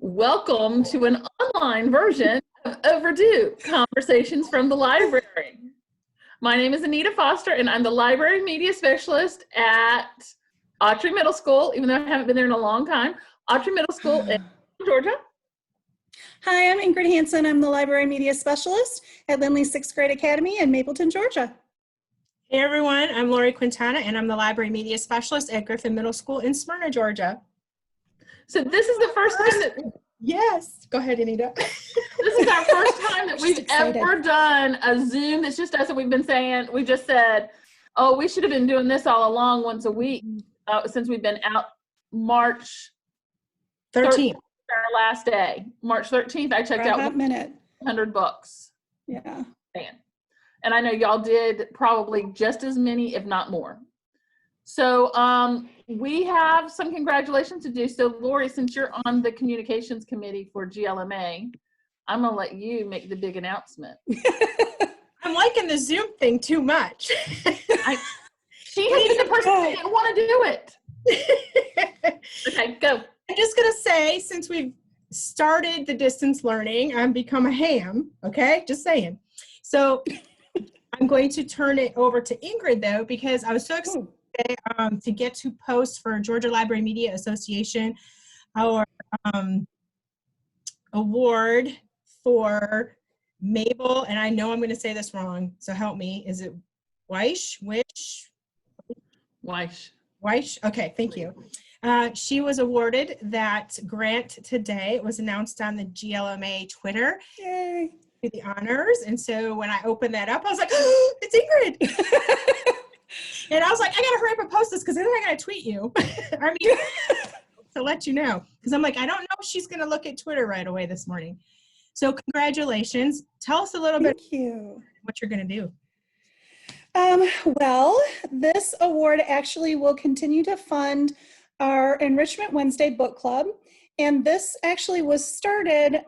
Welcome to an online version of Overdue, Conversations from the Library. My name is Anita Foster, and I'm the Library Media Specialist at Autry Middle School, even though I haven't been there in a long time. Autry Middle School in Georgia. Hi, I'm Ingrid Hansen. I'm the Library Media Specialist at Lindley 6th Grade Academy in Mapleton, Georgia. Hey everyone, I'm Lori Quintana, and I'm the Library Media Specialist at Griffin Middle School in Smyrna, Georgia. So this is the first time that... Yes, go ahead, Anita. This is our first time that we've ever done a Zoom. It's just us, and we just said, oh, we should have been doing this all along once a week since we've been out. March 13th, our last day. March 13th, I checked out 100 books. Yeah. And I know y'all did probably just as many, if not more. So we have some congratulations to do. So Lori, since you're on the communications committee for GLMA, I'm gonna let you make the big announcement. I'm liking the Zoom thing too much. She has been the person that didn't want to do it. Okay, go. I'm just gonna say, since we've started the distance learning, I've become a ham, okay? Just saying. So I'm going to turn it over to Ingrid though, because I was so excited to get to post for Georgia Library Media Association our award for Mabel, and I know I'm going to say this wrong, so help me. Is it Weish? Okay, thank you. She was awarded that grant today. It was announced on the GLMA Twitter. Yay! The honors, and so when I opened that up, I was like, oh, it's Ingrid. And I was like, I gotta hurry up and post this because then I gotta tweet you. I mean, to let you know, because I'm like, I don't know if she's gonna look at Twitter right away this morning. So congratulations. Tell us a little bit what you're gonna do. Well, this award actually will continue to fund our Enrichment Wednesday book club, and this actually was started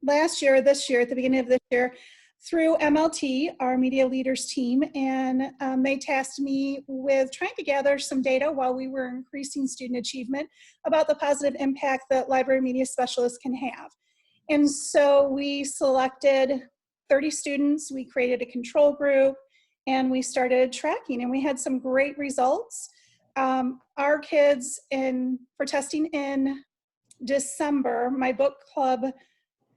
this year, at the beginning of this year, through MLT, our media leaders team, and they tasked me with trying to gather some data while we were increasing student achievement about the positive impact that library media specialists can have. And so we selected 30 students, we created a control group, and we started tracking, and we had some great results. Our kids, for testing in December, my book club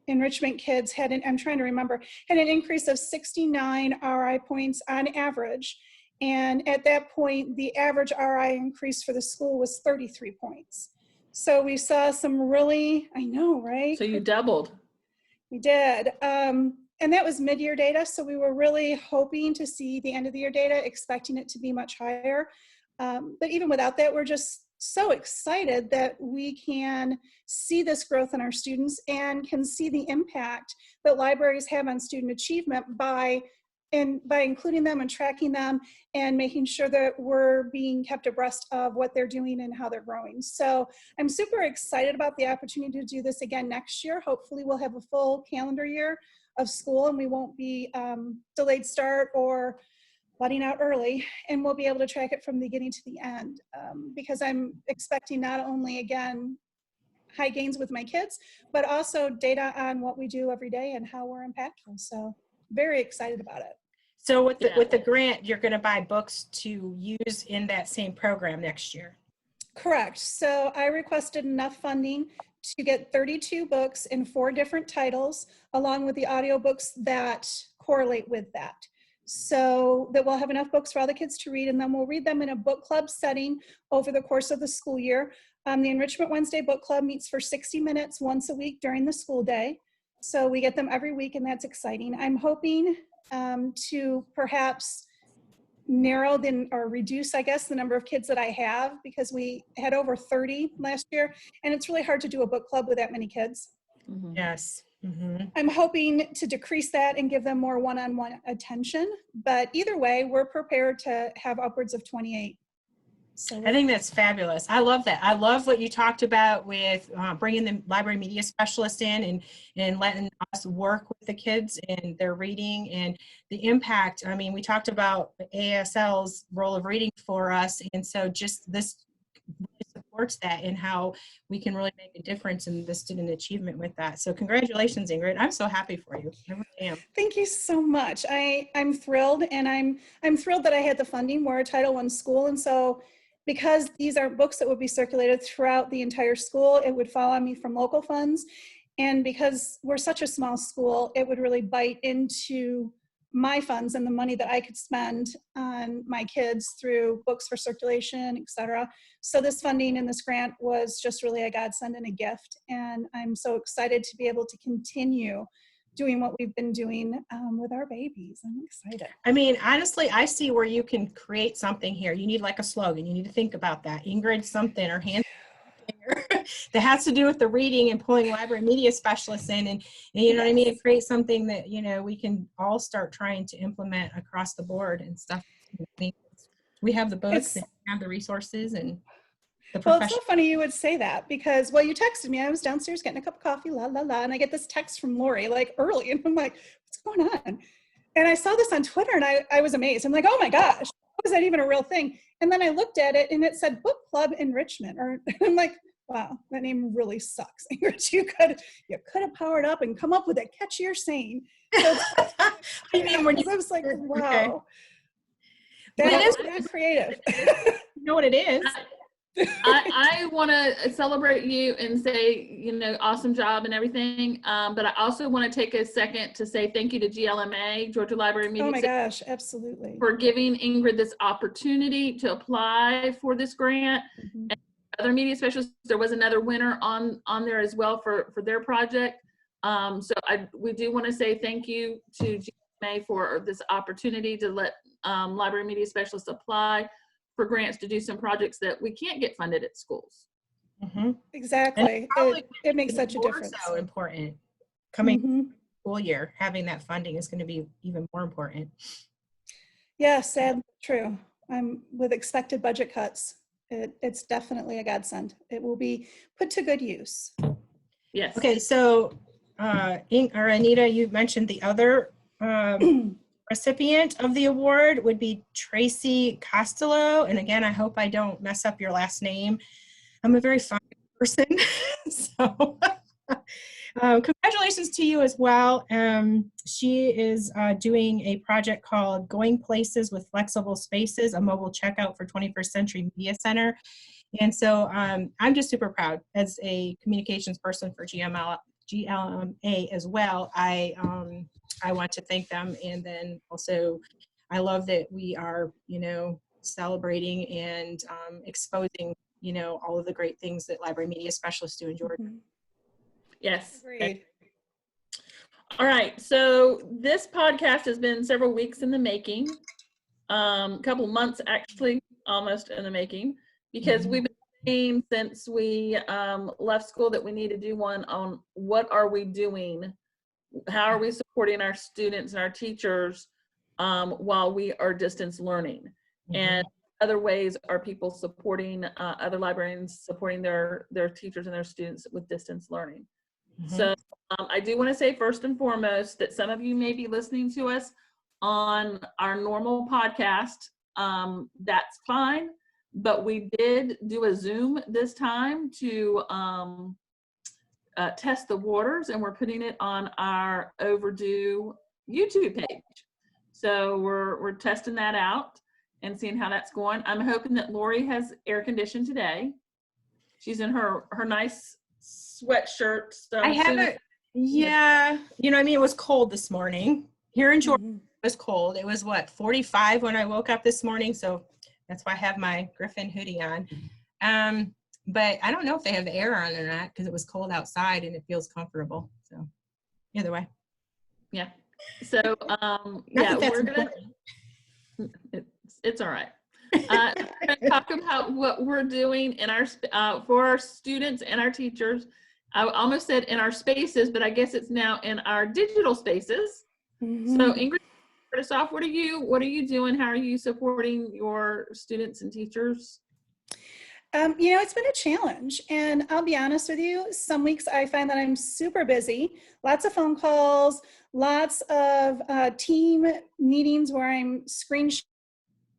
Enrichment kids had an increase of 69 RI points on average. And at that point, the average RI increase for the school was 33 points. So we saw some really, I know, right? So you doubled. We did. And that was mid-year data. So we were really hoping to see the end of the year data, expecting it to be much higher. But even without that, we're just so excited that we can see this growth in our students and can see the impact that libraries have on student achievement by including them and tracking them and making sure that we're being kept abreast of what they're doing and how they're growing. So I'm super excited about the opportunity to do this again next year. Hopefully we'll have a full calendar year of school and we won't be delayed start or letting out early, and we'll be able to track it from the beginning to the end because I'm expecting not only, again, high gains with my kids, but also data on what we do every day and how we're impactful. So very excited about it. So with the grant, you're going to buy books to use in that same program next year? Correct. So I requested enough funding to get 32 books in 4 different titles, along with the audiobooks that correlate with that. So that we'll have enough books for all the kids to read, and then we'll read them in a book club setting over the course of the school year. The Enrichment Wednesday book club meets for 60 minutes once a week during the school day. So we get them every week, and that's exciting. I'm hoping to perhaps narrow or reduce, I guess, the number of kids that I have, because we had over 30 last year, and it's really hard to do a book club with that many kids. Mm-hmm. Yes. Mm-hmm. I'm hoping to decrease that and give them more one-on-one attention, but either way, we're prepared to have upwards of 28. So I think that's fabulous. I love that. I love what you talked about with bringing the library media specialist in and letting us work with the kids and their reading and the impact. I mean, we talked about ASL's role of reading for us, and so just this supports that and how we can really make a difference in the student achievement with that. So congratulations, Ingrid. I'm so happy for you. I really am. Thank you so much. I'm thrilled, and I'm thrilled that I had the funding. We're a Title I school, and so because these are books that would be circulated throughout the entire school, it would fall on me from local funds. And because we're such a small school, it would really bite into my funds and the money that I could spend on my kids through books for circulation, et cetera. So this funding and this grant was just really a godsend and a gift. And I'm so excited to be able to continue doing what we've been doing with our babies. I'm excited. I mean, honestly, I see where you can create something here. You need like a slogan. You need to think about that. Ingrid something or hand that has to do with the reading and pulling library media specialists in, and you know what I mean, create something that, you know, we can all start trying to implement across the board and stuff. I mean, we have the books and have the resources and the well, it's so funny you would say that because, well, you texted me. I was downstairs getting a cup of coffee, la, la, la, and I get this text from Lori like early, and I'm like, what's going on? And I saw this on Twitter, and I was amazed. I'm like, oh my gosh, was that even a real thing? And then I looked at it, and it said Book Club Enrichment. Or I'm like, wow, that name really sucks. You could have powered up and come up with a catchier saying. So I mean, when I was like, wow, okay. that is not creative. You know what it is? I want to celebrate you and say, you know, awesome job and everything. But I also want to take a second to say thank you to GLMA, Georgia Library Media. Oh my gosh, absolutely. For giving Ingrid this opportunity to apply for this grant. Mm-hmm. And other media specialists, there was another winner on there as well for their project. So we do want to say thank you to GLMA for this opportunity to let library media specialists apply for grants to do some projects that we can't get funded at schools. Mm-hmm. Exactly. It makes such a difference. So important. Coming school year, having that funding is going to be even more important. Yeah, sadly true. With expected budget cuts, it's definitely a godsend. It will be put to good use. Yes. Okay, so Anita, you mentioned the other recipient of the award would be Tracy Costello. And again, I hope I don't mess up your last name. I'm a very fine person. So congratulations to you as well. She is doing a project called Going Places with Flexible Spaces, a mobile checkout for 21st Century Media Center. And so I'm just super proud as a communications person for GLMA as well. I want to thank them. And then also, I love that we are, you know, celebrating and exposing, you know, all of the great things that library media specialists do in Georgia. Mm-hmm. Yes. Agreed. All right. So this podcast has been several weeks in the making, a couple months actually, almost in the making, because we've been saying since we left school that we need to do one on what are we doing. How are we supporting our students and our teachers while we are distance learning? And other ways are people supporting, other librarians supporting their teachers and their students with distance learning. So I do want to say first and foremost that some of you may be listening to us on our normal podcast. That's fine, but we did do a Zoom this time to test the waters, and we're putting it on our Overdue YouTube page. So we're testing that out and seeing how that's going. I'm hoping that Lori has air conditioned today. She's in her nice sweatshirt. So I haven't, yeah. You know, I mean, it was cold this morning. Here in Georgia, it was cold. It was what, 45 when I woke up this morning. So that's why I have my Griffin hoodie on. But I don't know if they have the air on or not because it was cold outside and it feels comfortable. So either way. Yeah. So yeah, we're gonna. It's all right. We're gonna talk about what we're doing in our for our students and our teachers. I almost said in our spaces, but I guess it's now in our digital spaces. So Ingrid, start us off. What are you doing? How are you supporting your students and teachers? You know, it's been a challenge, and I'll be honest with you, some weeks I find that I'm super busy, lots of phone calls, lots of team meetings where I'm screen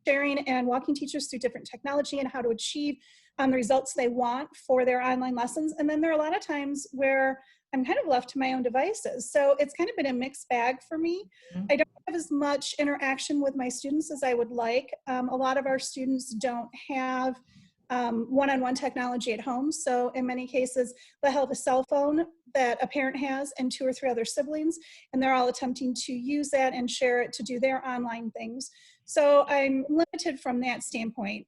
sharing and walking teachers through different technology and how to achieve on the results they want for their online lessons. And then there are a lot of times where I'm kind of left to my own devices. So it's kind of been a mixed bag for me. I don't have as much interaction with my students as I would like. A lot of our students don't have one-on-one technology at home. So in many cases, they'll have a cell phone that a parent has and 2 or 3 other siblings, and they're all attempting to use that and share it to do their online things. So I'm limited from that standpoint.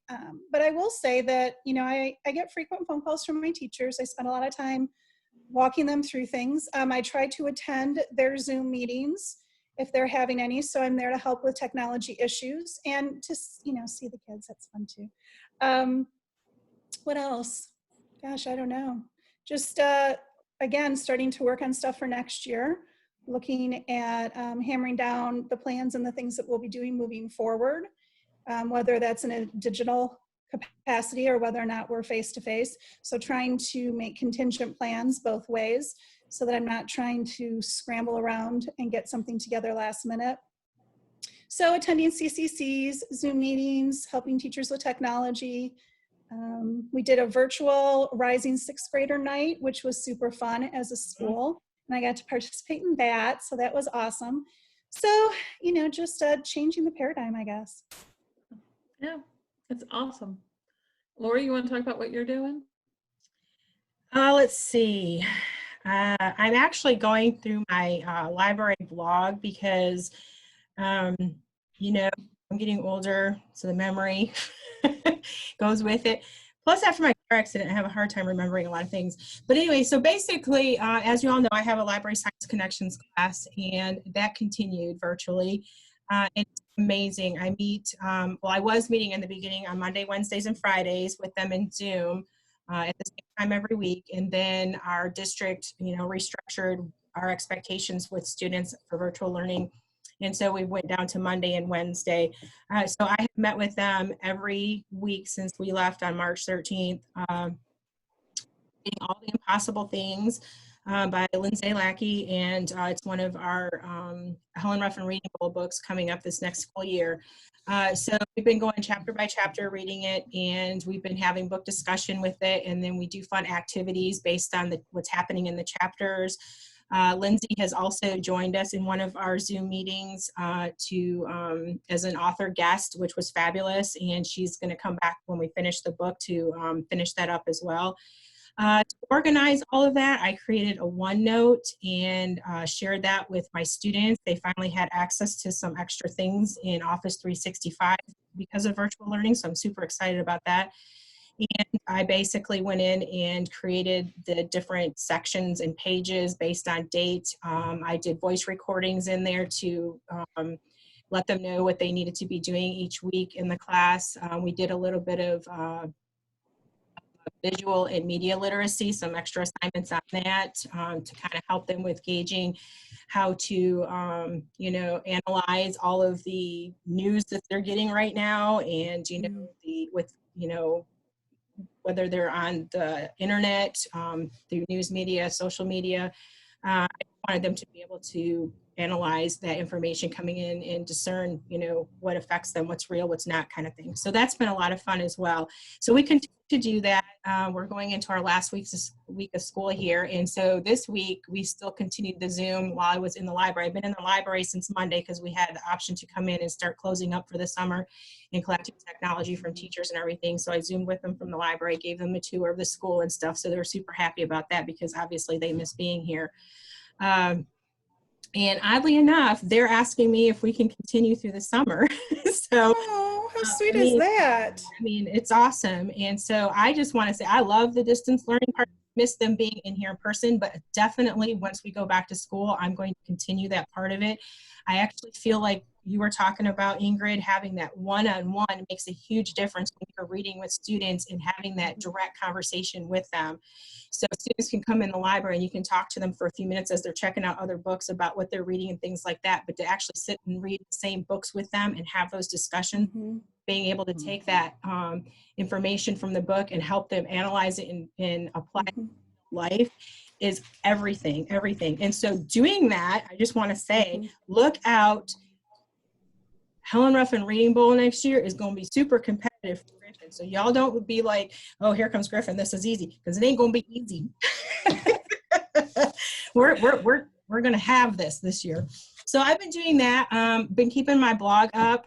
But I will say that, you know, I get frequent phone calls from my teachers. I spend a lot of time walking them through things. I try to attend their Zoom meetings if they're having any. So I'm there to help with technology issues and to, you know, see the kids. That's fun too. What else? Gosh, I don't know. Just, again, starting to work on stuff for next year, looking at hammering down the plans and the things that we'll be doing moving forward, whether that's in a digital capacity or whether or not we're face-to-face. So trying to make contingent plans both ways so that I'm not trying to scramble around and get something together last minute. So attending CCCs, Zoom meetings, helping teachers with technology. We did a virtual Rising 6th Grader night, which was super fun as a school. And I got to participate in that. So that was awesome. So, you know, just changing the paradigm, I guess. Yeah, that's awesome. Lori, you want to talk about what you're doing? Let's see. I'm actually going through my library blog because, you know, I'm getting older, so the memory goes with it. Plus, after my car accident, I have a hard time remembering a lot of things. But anyway, so basically, as you all know, I have a Library Science Connections class, and that continued virtually. It's amazing. I meet, well, I was meeting in the beginning on Monday, Wednesdays, and Fridays with them in Zoom at the same time every week. And then our district, you know, restructured our expectations with students for virtual learning. And so we went down to Monday and Wednesday. So I have met with them every week since we left on March 13th, All the Impossible Things by Lindsay Lackey. And it's one of our Helen Ruffin Reading Bowl books coming up this next school year. So we've been going chapter by chapter reading it, and we've been having book discussion with it. And then we do fun activities based on what's happening in the chapters. Lindsay has also joined us in one of our Zoom meetings as an author guest, which was fabulous. And she's going to come back when we finish the book to finish that up as well. To organize all of that, I created a OneNote and shared that with my students. They finally had access to some extra things in Office 365 because of virtual learning, so I'm super excited about that. And I basically went in and created the different sections and pages based on date. I did voice recordings in there to let them know what they needed to be doing each week in the class. We did a little bit of visual and media literacy, some extra assignments on that to kind of help them with gauging how to, you know, analyze all of the news that they're getting right now, and, you know, whether they're on the internet, through news media, social media. I wanted them to be able to analyze that information coming in and discern, you know, what affects them, what's real, what's not, kind of thing. So that's been a lot of fun as well. So we continue to do that. We're going into our last week of school here. And so this week we still continued the Zoom while I was in the library. I've been in the library since Monday because we had the option to come in and start closing up for the summer and collecting technology from teachers and everything. So I Zoomed with them from the library, gave them a tour of the school and stuff. So they were super happy about that because obviously they miss being here. And oddly enough, they're asking me if we can continue through the summer. So, oh, how sweet is that? I mean, it's awesome. And so I just want to say, I love the distance learning part. Miss them being in here in person, but definitely once we go back to school, I'm going to continue that part of it. I actually feel like you were talking about, Ingrid, having that one-on-one makes a huge difference when you're reading with students and having that direct conversation with them. So students can come in the library and you can talk to them for a few minutes as they're checking out other books about what they're reading and things like that, but to actually sit and read the same books with them and have those discussions, being able to take that information from the book and help them analyze it and apply it to life is everything. And so doing that, I just want to say, look out. Helen Ruffin Reading Bowl next year is going to be super competitive for Griffin. So y'all don't be like, oh, here comes Griffin. This is easy, because it ain't going to be easy. We're going to have this year. So I've been doing that, been keeping my blog up,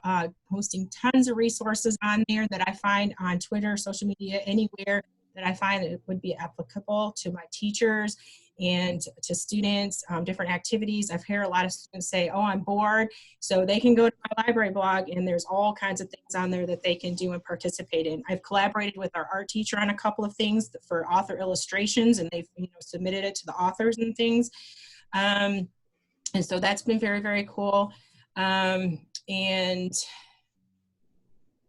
posting tons of resources on there that I find on Twitter, social media, anywhere that I find that it would be applicable to my teachers and to students, different activities. I've heard a lot of students say, oh, I'm bored. So they can go to my library blog, and there's all kinds of things on there that they can do and participate in. I've collaborated with our art teacher on a couple of things for author illustrations, and they've submitted it to the authors and things. And so that's been very, very cool. And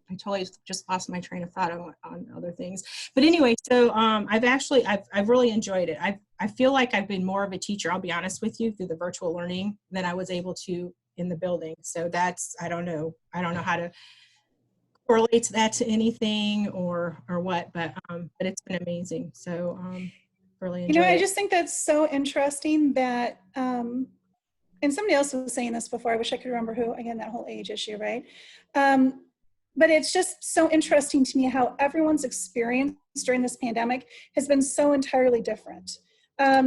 I totally just lost my train of thought on other things. But anyway, so I've really enjoyed it. I feel like I've been more of a teacher, I'll be honest with you, through the virtual learning than I was able to in the building. So that's, I don't know how to correlate that to anything or what, but it's been amazing. So really enjoyed it. I just think that's so interesting that, and somebody else was saying this before, I wish I could remember who, again, that whole age issue, right? But it's just so interesting to me how everyone's experience during this pandemic has been so entirely different. I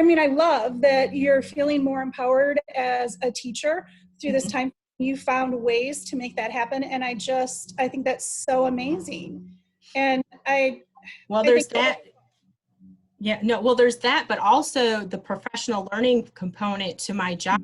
mean, I love that you're feeling more empowered as a teacher through this time. You found ways to make that happen. And I think that's so amazing. And there's that. Yeah, no, well, there's that, but also the professional learning component to my job.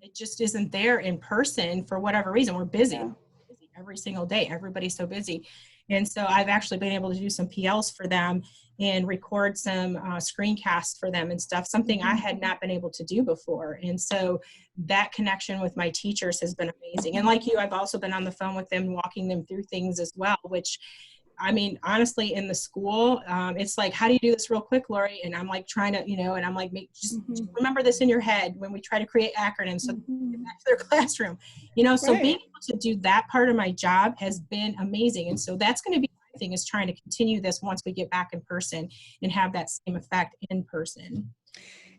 It just isn't there in person for whatever reason. We're busy. Yeah. Busy every single day. Everybody's so busy. And so I've actually been able to do some PLs for them and record some screencasts for them and stuff, something I had not been able to do before. And so that connection with my teachers has been amazing. And like you, I've also been on the phone with them, walking them through things as well, which, I mean, honestly, in the school, it's like, how do you do this real quick, Lori? And I'm like trying to, and I'm like, just remember this in your head when we try to create acronyms so they get back to their classroom, so Right. being able to do that part of my job has been amazing. And so that's going to be my thing, is trying to continue this once we get back in person and have that same effect in person.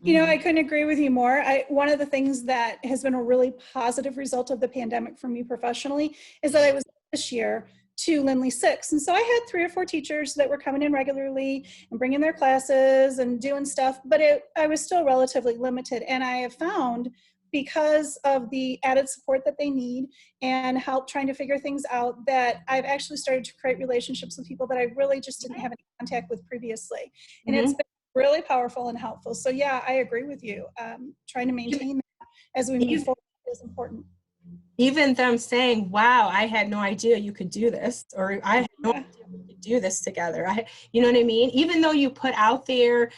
I couldn't agree with you more. One of the things that has been a really positive result of the pandemic for me professionally is that I was this year to Lindley 6. And so I had 3 or 4 teachers that were coming in regularly and bringing their classes and doing stuff, but I was still relatively limited. And I have found, because of the added support that they need and help trying to figure things out, that I've actually started to create relationships with people that I really just didn't have any contact with previously. And it's been really powerful and helpful. So yeah, I agree with you. Trying to maintain that as we move forward is important. Even them saying, wow, I had no idea you could do this, or I had no idea we could do this together. You know what I mean? Even though you put out there,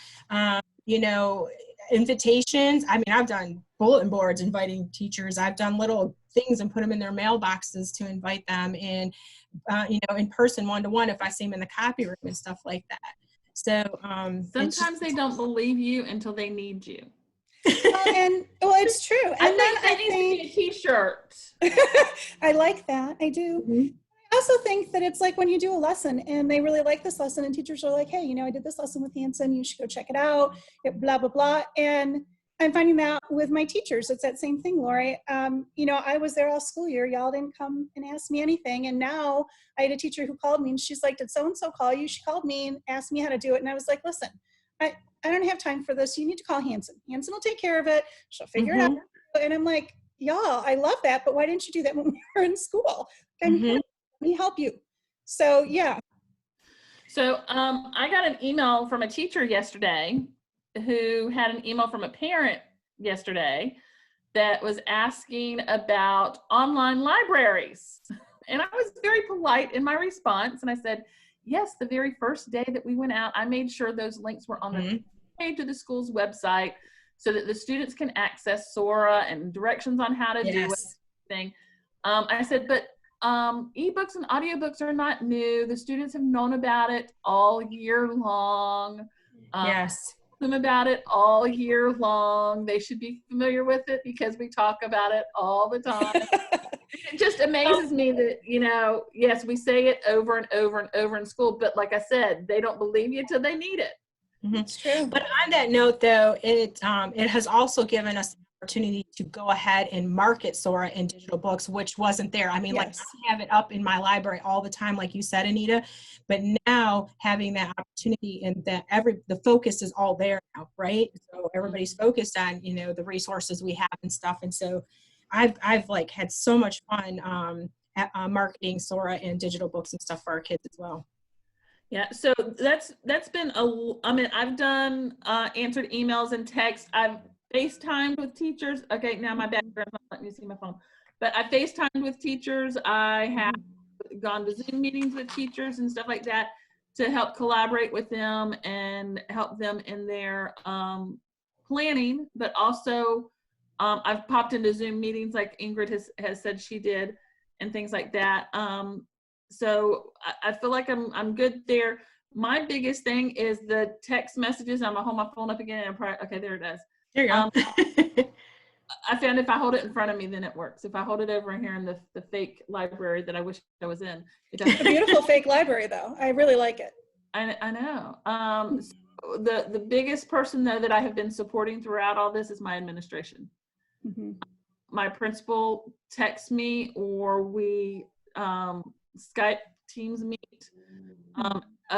invitations. I mean, I've done bulletin boards inviting teachers. I've done little things and put them in their mailboxes to invite them, and, in person, one-to-one, if I see them in the copy room and stuff like that. So sometimes they don't believe you until they need you. It's true. And I think that needs to be a t-shirt. I like that. I do. I also think that it's like when you do a lesson and they really like this lesson and teachers are like, hey, I did this lesson with Hanson, you should go check it out, blah, blah, blah. And I'm finding that with my teachers, it's that same thing, Lori. I was there all school year. Y'all didn't come and ask me anything. And now I had a teacher who called me and she's like, did so-and-so call you? She called me and asked me how to do it. And I was like, listen, I don't have time for this. You need to call Hanson. Hanson will take care of it. She'll figure it out. And I'm like, y'all, I love that, but why didn't you do that when we were in school? Let me help you. So, yeah. So I got an email from a teacher yesterday who had an email from a parent yesterday that was asking about online libraries. And I was very polite in my response. And I said, yes, the very first day that we went out, I made sure those links were on the page of the school's website so that the students can access Sora and directions on how to do it. I said, but ebooks and audiobooks are not new. The students have known about it all year long. Them about it all year long. They should be familiar with it because we talk about it all the time. It just amazes me that, yes, we say it over and over and over in school, but like I said, they don't believe you till they need it. It's true. But on that note, though, it has also given us the opportunity to go ahead and market Sora in digital books, which wasn't there. I mean, like Yes. I have it up in my library all the time, like you said, Anita, but now having that opportunity and that the focus is all there now, right? So everybody's focused on, you know, the resources we have and stuff. And so I've like had so much fun marketing Sora and digital books and stuff for our kids as well. Yeah, so that's been I mean, I've done answered emails and texts. I've FaceTimed with teachers. Okay, now my background's not letting me see my phone. But I FaceTimed with teachers. I have gone to Zoom meetings with teachers and stuff like that to help collaborate with them and help them in their planning. But also, I've popped into Zoom meetings like Ingrid has said she did and things like that. So I feel like I'm good there. My biggest thing is the text messages. I'm gonna hold my phone up again and okay, there it is. There you go. I found if I hold it in front of me, then it works. If I hold it over here in the fake library that I wish I was in, it doesn't. It's a beautiful fake library, though. I really like it. I know. So the biggest person though that I have been supporting throughout all this is my administration. Mm-hmm. My principal texts me, or we Skype Teams meet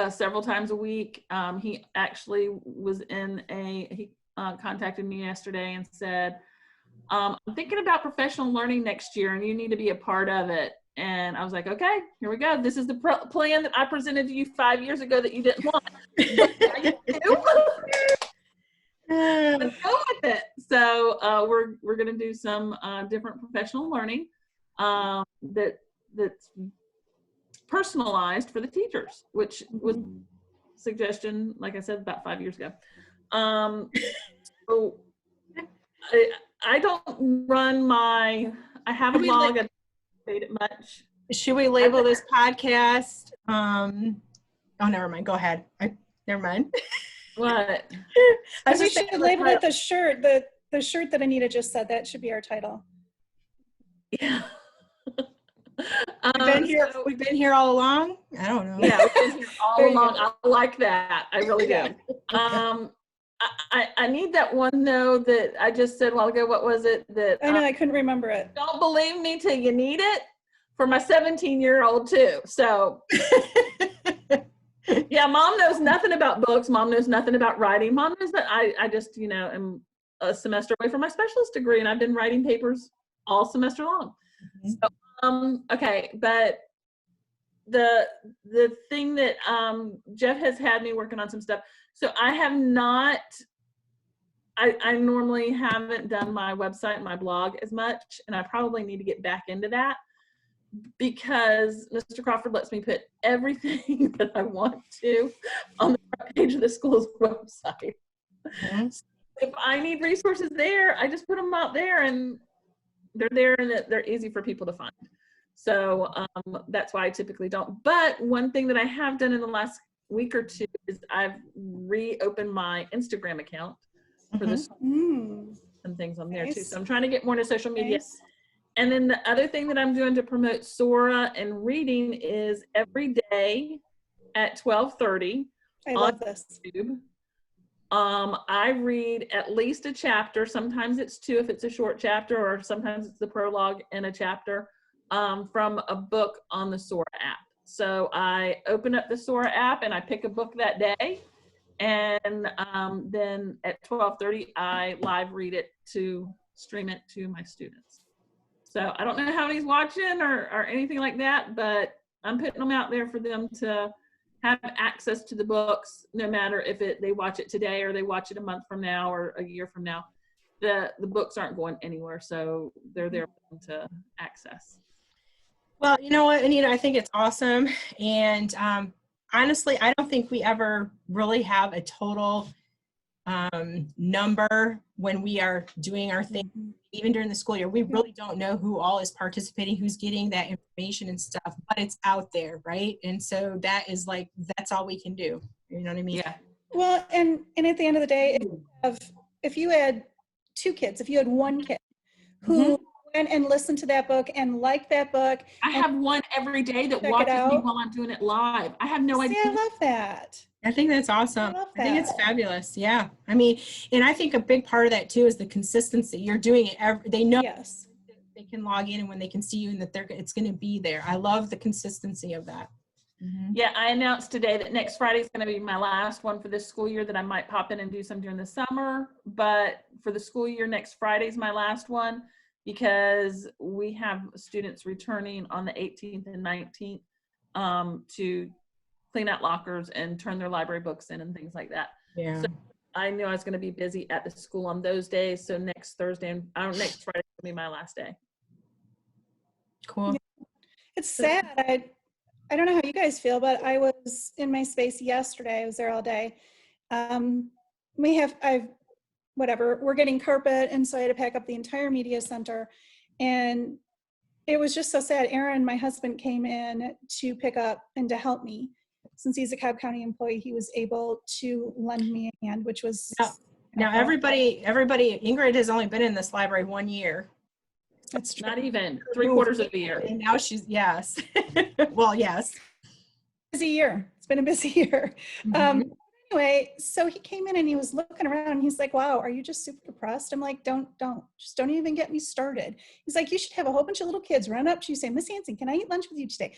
several times a week. He actually was he contacted me yesterday and said, I'm thinking about professional learning next year and you need to be a part of it. And I was like, okay, here we go. This is the plan that I presented to you 5 years ago that you didn't want. But now you do. Let's go with it. So we're going to do some different professional learning that's personalized for the teachers, which was a suggestion, like I said, about 5 years ago. So I don't run I have a blog. I don't update it much. Should we label this podcast? Oh, never mind. Go ahead. Never mind. What? We should label it the shirt. The shirt that Anita just said, that should be our title. Yeah. We've been here all along. I don't know. Yeah, we've been here all along. I like that. I really do. I need that one though that I just said a while ago. What was it that I know I couldn't remember it. Don't believe me till you need it, for my 17-year-old too. So yeah, mom knows nothing about books. Mom knows nothing about writing. Mom knows that I just, you know, am a semester away from my specialist degree and I've been writing papers all semester long. So, okay, but the thing that Jeff has had me working on some stuff. So I have not, I normally haven't done my website and my blog as much, and I probably need to get back into that because Mr. Crawford lets me put everything that I want to on the front page of the school's website. Mm-hmm. So if I need resources there, I just put them out there and they're there and they're easy for people to find. So that's why I typically don't. But one thing that I have done in the last week or two is I've reopened my Instagram account for this and things on there too. So I'm trying to get more into social media. Nice. And then the other thing that I'm doing to promote Sora and reading is every day at 12:30 on YouTube. I read at least a chapter. Sometimes it's two if it's a short chapter, or sometimes it's the prologue and a chapter from a book on the Sora app. So I open up the Sora app and I pick a book that day. And then at 12:30, I live read it to stream it to my students. So I don't know how many's watching or anything like that, but I'm putting them out there for them to have access to the books, no matter if they watch it today or they watch it a month from now or a year from now. The books aren't going anywhere, so they're there for them to access. Well, you know what, Anita, I think it's awesome. And honestly, I don't think we ever really have a total number when we are doing our thing, even during the school year. We really don't know who all is participating, who's getting that information and stuff, but it's out there, right? And so that is like, that's all we can do. You know what I mean? Yeah. Well, and at the end of the day, if you had two kids, if you had one kid who went and listened to that book and liked that book. I have one every day that watches me while I'm doing it live. I have no idea. I love that. I think that's awesome. love I think it's that. fabulous. Yeah. I mean, and I think a big part of that too is the consistency. You're doing it they know Yes. they can log in and when they can see you and that it's going to be there. I love the consistency of that. Yeah, I announced today that next Friday is going to be my last one for this school year, that I might pop in and do some during the summer. But for the school year, next Friday is my last one, because we have students returning on the 18th and 19th to clean out lockers and turn their library books in and things like that. Yeah. So I knew I was going to be busy at the school on those days. So next Thursday and next Friday will be my last day. Cool. It's sad. I don't know how you guys feel, but I was in my space yesterday. I was there all day. We're getting carpet, and so I had to pack up the entire media center. And it was just so sad. Aaron, my husband, came in to pick up and to help me. Since he's a Cobb County employee, he was able to lend me a hand, which was now everybody, Ingrid has only been in this library 1 year. That's true. Not even 3/4 of the year. And now yes. Well, yes. Busy year. It's been a busy year. Anyway, so he came in and he was looking around and he's like, wow, are you just super depressed? I'm like, don't even get me started. He's like, you should have a whole bunch of little kids run up to you, say, Miss Hanson, can I eat lunch with you today?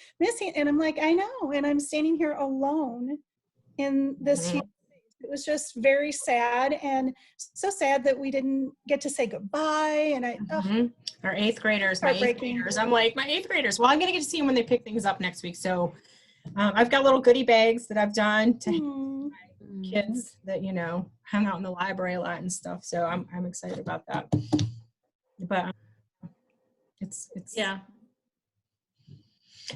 And I'm like, I know. And I'm standing here alone in this huge space. It was just very sad, and so sad that we didn't get to say goodbye. And Our 8th graders, my 8th graders. I'm like, my 8th graders. Well, I'm going to get to see them when they pick things up next week. So I've got little goodie bags that I've done to kids that, hung out in the library a lot and stuff. So I'm excited about that. But it's Yeah.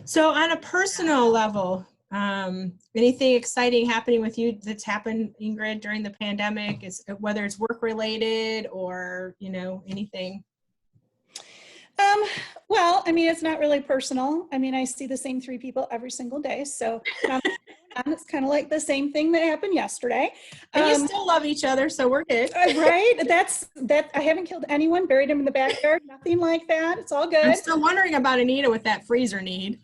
So on a personal level, anything exciting happening with you that's happened, Ingrid, during the pandemic, whether it's work related or, anything? Well, I mean, it's not really personal. I mean, I see the same 3 people every single day. So it's kind of like the same thing that happened yesterday. And you still love each other, so we're good. Right? I haven't killed anyone, buried them in the backyard, nothing like that. It's all good. I'm still wondering about Anita with that freezer need.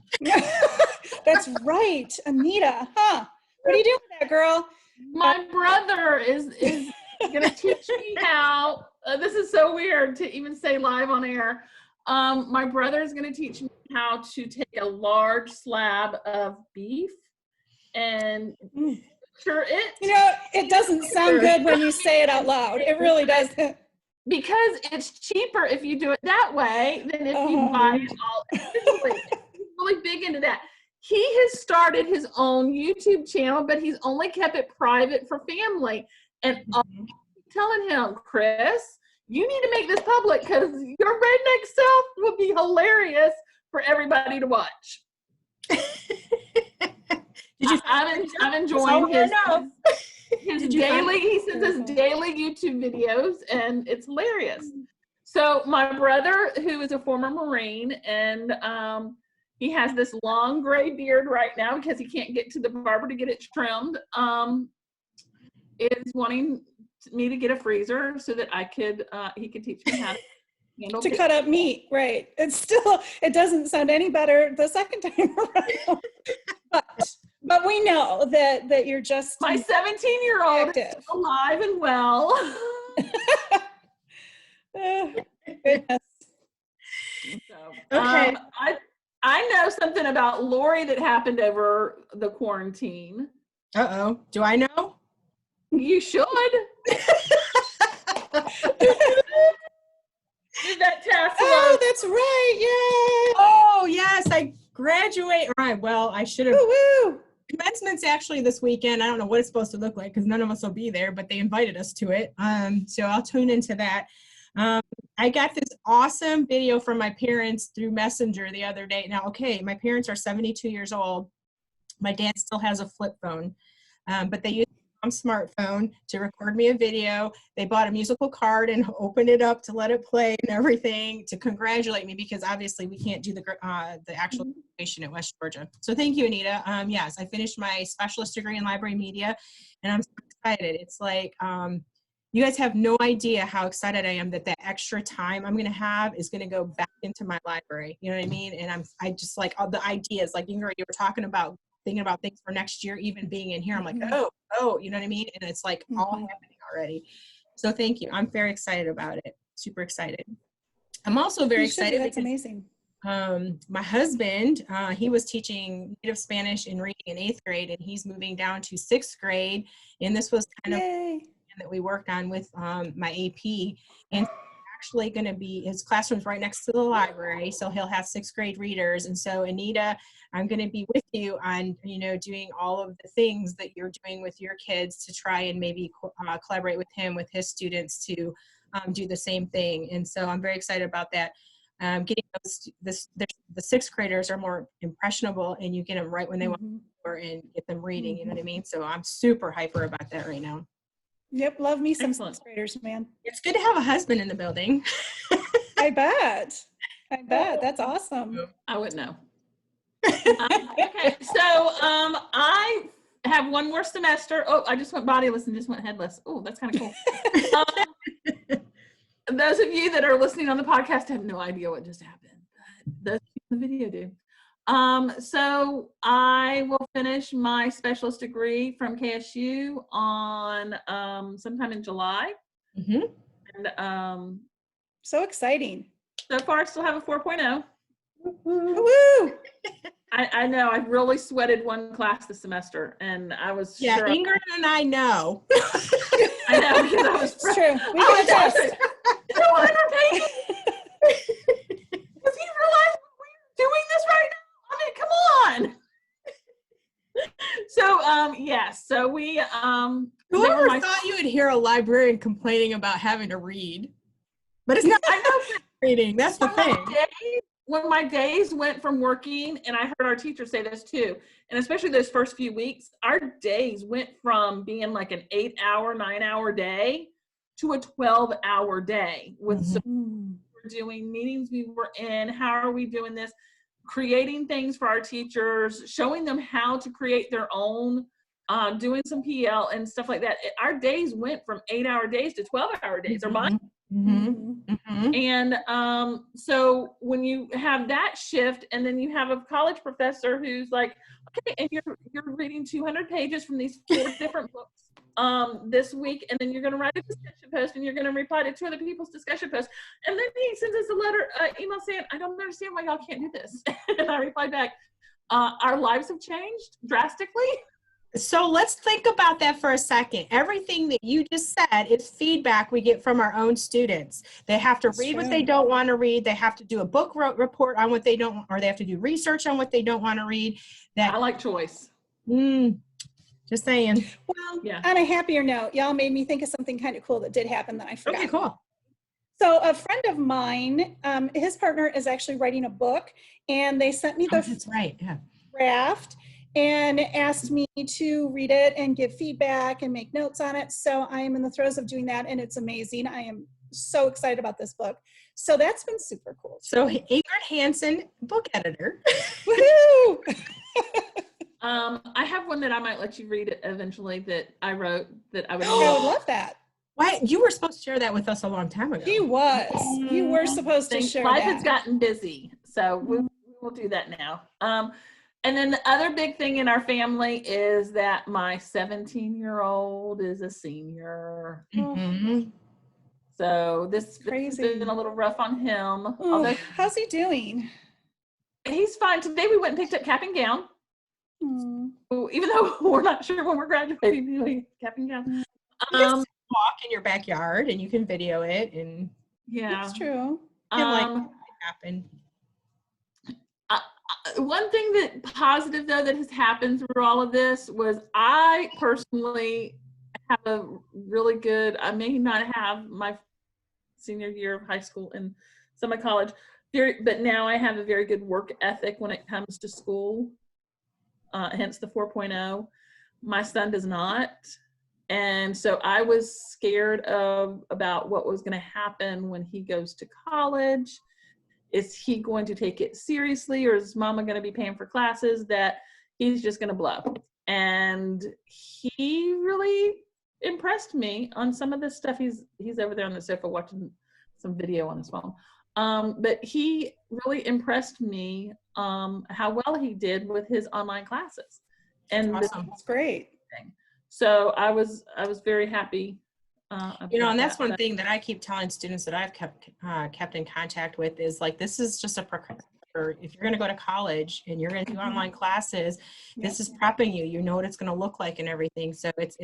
That's right. Anita, huh? What are you doing with that, girl? My brother is going to teach me how, this is so weird to even say live on air. My brother is going to teach me how to take a large slab of beef and sure it doesn't sound good when you say it out loud. It really doesn't. Because it's cheaper if you do it that way than if you buy it all individually. He's really big into that. He has started his own YouTube channel, but he's only kept it private for family. And I'm telling him, Chris, you need to make this public because your redneck self will be hilarious for everybody to watch. I'm enjoying his daily, he sends us daily YouTube videos, and it's hilarious. So my brother, who is a former Marine, and he has this long gray beard right now because he can't get to the barber to get it trimmed, is wanting me to get a freezer so that he could teach me how to handle to cut up meat. Right. It doesn't sound any better the second time around. But we know that you're just my 17-year-old is alive and well. Goodness. So, okay. I know something about Lori that happened over the quarantine. Uh-oh. Do I know? You should. Did that test? Oh, that's right. Yay. Oh, yes. I graduate. All right. Well, I should have. Woo-woo. Commencement's actually this weekend. I don't know what it's supposed to look like because none of us will be there, but they invited us to it. So I'll tune into that. I got this awesome video from my parents through Messenger the other day. Now, okay, my parents are 72 years old. My dad still has a flip phone, but they use a smartphone to record me a video. They bought a musical card and opened it up to let it play and everything to congratulate me because obviously we can't do the actual graduation at West Georgia. So thank you, Anita. Yes, I finished my specialist degree in library media, and I'm so excited. It's like, you guys have no idea how excited I am that extra time I'm going to have is going to go back into my library. You know what I mean? And I just like all the ideas, like Ingrid, you were talking about thinking about things for next year, even being in here. I'm like, Mhm. oh, you know what I mean? And it's like all Mhm. happening already. So thank you. I'm very excited about it. Super excited. I'm also very You should be. excited That's because amazing. my husband, he was teaching native Spanish and reading in 8th grade, and he's moving down to 6th grade. And this was kind of Yay. that we worked on with my AP. And actually going to be, his classroom's right next to the library, so he'll have 6th grade readers. And so Anita, I'm going to be with you on, you know, doing all of the things that you're doing with your kids to try and maybe collaborate with him, with his students to do the same thing. And so I'm very excited about that. Getting the 6th graders are more impressionable, and you get them right when they want Mhm. to and get them reading, you know what I mean? So I'm super hyper about that right now. Yep, love me some Excellent. 6th graders, man. It's good to have a husband in the building. I bet. I bet. That's awesome. I wouldn't know. Okay, so I have one more semester. Oh, I just went bodiless and just went headless. Oh, that's kind of cool. Those of you that are listening on the podcast have no idea what just happened. Those in the video do. So I will finish my specialist degree from KSU on sometime in July. Mm-hmm. And So exciting. so far I still have a 4.0. Woo! I know I've really sweated one class this semester, and I was Yeah, sure Ingrid and I know. I know because I was It's true. We I can was attest. you know what I'm taking? Does he realize we're doing this right now? I mean, come on. So yes, so we Whoever thought you would hear a librarian complaining about having to read? But it's not I know reading. That's the thing. when my days went from working, and I heard our teachers say this too, and especially those first few weeks, our days went from being like an 8-hour, 9-hour day to a 12-hour day with support we were doing, meetings we were in, how are we doing this, creating things for our teachers, showing them how to create their own, doing some PL and stuff like that. Our days went from 8-hour days to 12-hour days, or mine. And so when you have that shift, and then you have a college professor who's like, okay, and you're reading 200 pages from these 4 different books this week, and then you're going to write a discussion post, and you're going to reply to 2 other people's discussion posts, and then he sends us a letter, email saying, I don't understand why y'all can't do this. And I replied back, our lives have changed drastically. So let's think about that for a second. Everything that you just said is feedback we get from our own students. They have to read what they don't want to read. They have to do a book report on what they don't, or they have to do research on what they don't want to read. I like choice. Just saying. Well, yeah. On a happier note, y'all made me think of something kind of cool that did happen that I forgot. Okay, cool. So a friend of mine, his partner is actually writing a book, and they sent me the That's right. Yeah. draft and asked me to read it and give feedback and make notes on it. So I am in the throes of doing that, and it's amazing. I am so excited about this book. So that's been super cool. So Ingrid Hansen, book editor. Woohoo! I have one that I might let you read eventually that I wrote that I would. I would love that. Why? You were supposed to share that with us a long time ago. He was. You were supposed to share Life that. has gotten busy, so we'll do that now. And then the other big thing in our family is that my 17-year-old is a senior. So this has been a little rough on him. Although, how's he doing? He's fine. Today we went and picked up cap and gown. Even though we're not sure when we're graduating, doing cap and gown. You can walk in your backyard and you can video it, and that's true. And happen. One thing that positive though that has happened through all of this was I personally have a really good, I may not have my senior year of high school and some of college, but now I have a very good work ethic when it comes to school, hence the 4.0. My son does not. And so I was scared about what was going to happen when he goes to college. Is he going to take it seriously, or is mama going to be paying for classes that he's just going to blow? And he really impressed me on some of this stuff. He's over there on the sofa watching some video on his phone. But he really impressed me how well he did with his online classes. And awesome. That's great. so I was very happy. And that's one thing that I keep telling students that I've kept in contact with is like, this is just a if you're going to go to college and you're going to do online classes, this is prepping you. You know what it's going to look like and everything. So it's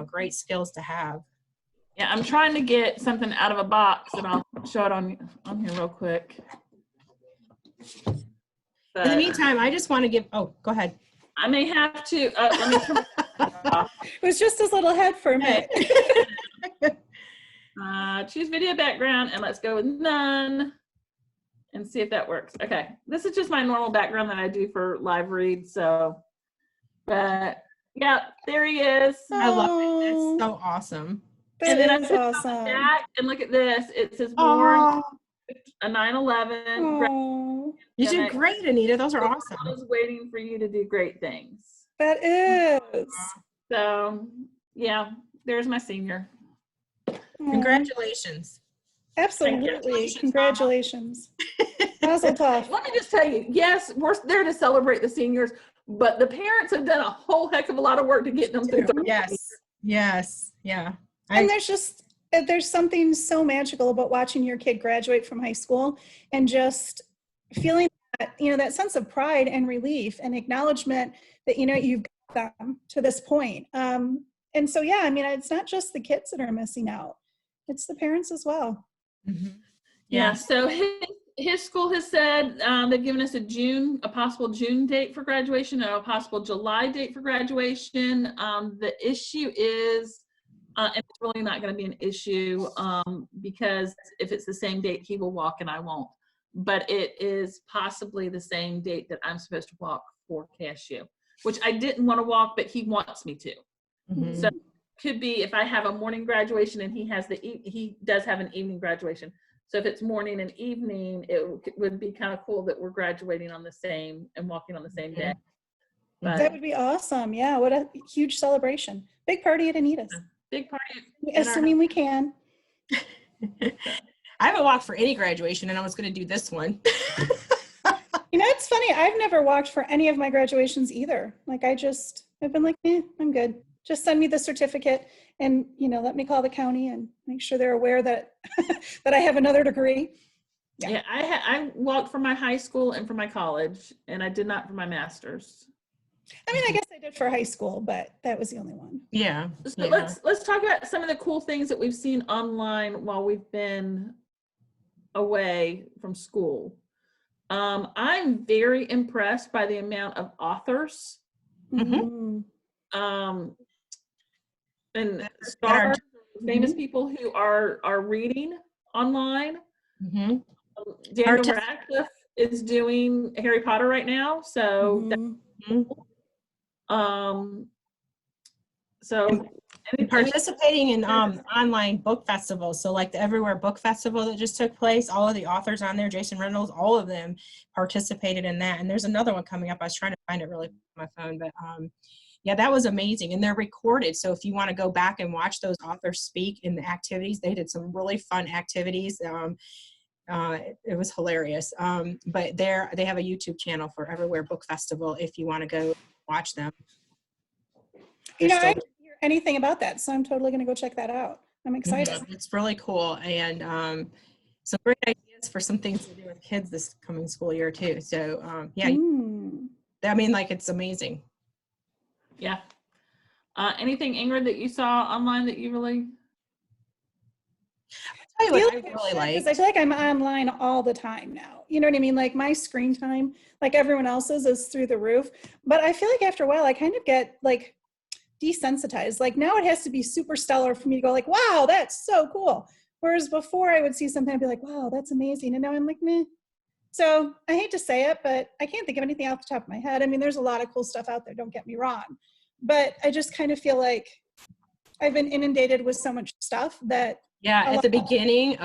great skills to have. Yeah, I'm trying to get something out of a box, and I'll show it on here real quick. But in the meantime, I just want to give. Oh, go ahead. I may have to. Let me turn off. It was just his little head for a minute. Choose video background, and let's go with none. And see if that works. Okay, this is just my normal background that I do for live read. So, but yeah, there he is. I love it. It's so awesome. And then I That is put it on the awesome. back, and look at this. It says born a 9/11. Oh, You did great, Anita. Those are awesome. I was waiting for you to do great things. that is. So yeah, there's my senior. Congratulations. Absolutely. Congratulations. Mazel tov. Let me just tell you, yes, we're there to celebrate the seniors, but the parents have done a whole heck of a lot of work to get them through. Yes. Yeah. And there's something so magical about watching your kid graduate from high school and just feeling that, that sense of pride and relief and acknowledgement that, you've got them to this point. And so, yeah, I mean, it's not just the kids that are missing out. It's the parents as well. Mm-hmm. Yeah. So his school has said they've given us a possible June date for graduation and a possible July date for graduation. The issue is, and it's really not going to be an issue because if it's the same date, he will walk and I won't. But it is possibly the same date that I'm supposed to walk for cashew, which I didn't want to walk, but he wants me to. Mm-hmm. So could be if I have a morning graduation and he does have an evening graduation. So if it's morning and evening, it would be kind of cool that we're graduating on the same and walking on the same day. But That would be awesome. Yeah, what a huge celebration. Big party at Anita's. big party. Assuming we can. I haven't walked for any graduation and I was going to do this one. It's funny. I've never walked for any of my graduations either. Like I've been like, I'm good. Just send me the certificate and, let me call the county and make sure they're aware that, that I have another degree. Yeah, I walked for my high school and for my college, and I did not for my master's. I mean, I guess I did for high school, but that was the only one. Yeah. So let's talk about some of the cool things that we've seen online while we've been away from school. I'm very impressed by the amount of authors Mm-hmm. and stars, famous people who are reading online. Mm-hmm. Daniel Radcliffe is doing Harry Potter right now, so and participating in online book festivals. So like the Everywhere Book Festival that just took place, all of the authors on there, Jason Reynolds, all of them participated in that. And there's another one coming up. I was trying to find it really on my phone, but yeah, that was amazing. And they're recorded. So if you want to go back and watch those authors speak in the activities, they did some really fun activities. It was hilarious. But they have a YouTube channel for Everywhere Book Festival if you want to go watch them. I didn't hear anything about that, so I'm totally going to go check that out. I'm excited. It's really cool. And some great ideas for some things to do with kids this coming school year too. So I mean, like, it's amazing. Yeah. Anything, Ingrid, that you saw online that you really? I really like. Because I feel like I'm online all the time now. You know what I mean? Like my screen time, like everyone else's, is through the roof. But I feel like after a while, I kind of get like desensitized. Like now it has to be super stellar for me to go like, wow, that's so cool. Whereas before I would see something and be like, wow, that's amazing. And now I'm like, meh. So I hate to say it, but I can't think of anything off the top of my head. I mean, there's a lot of cool stuff out there, don't get me wrong. But I just kind of feel like I've been inundated with so much stuff that. Yeah, at the beginning,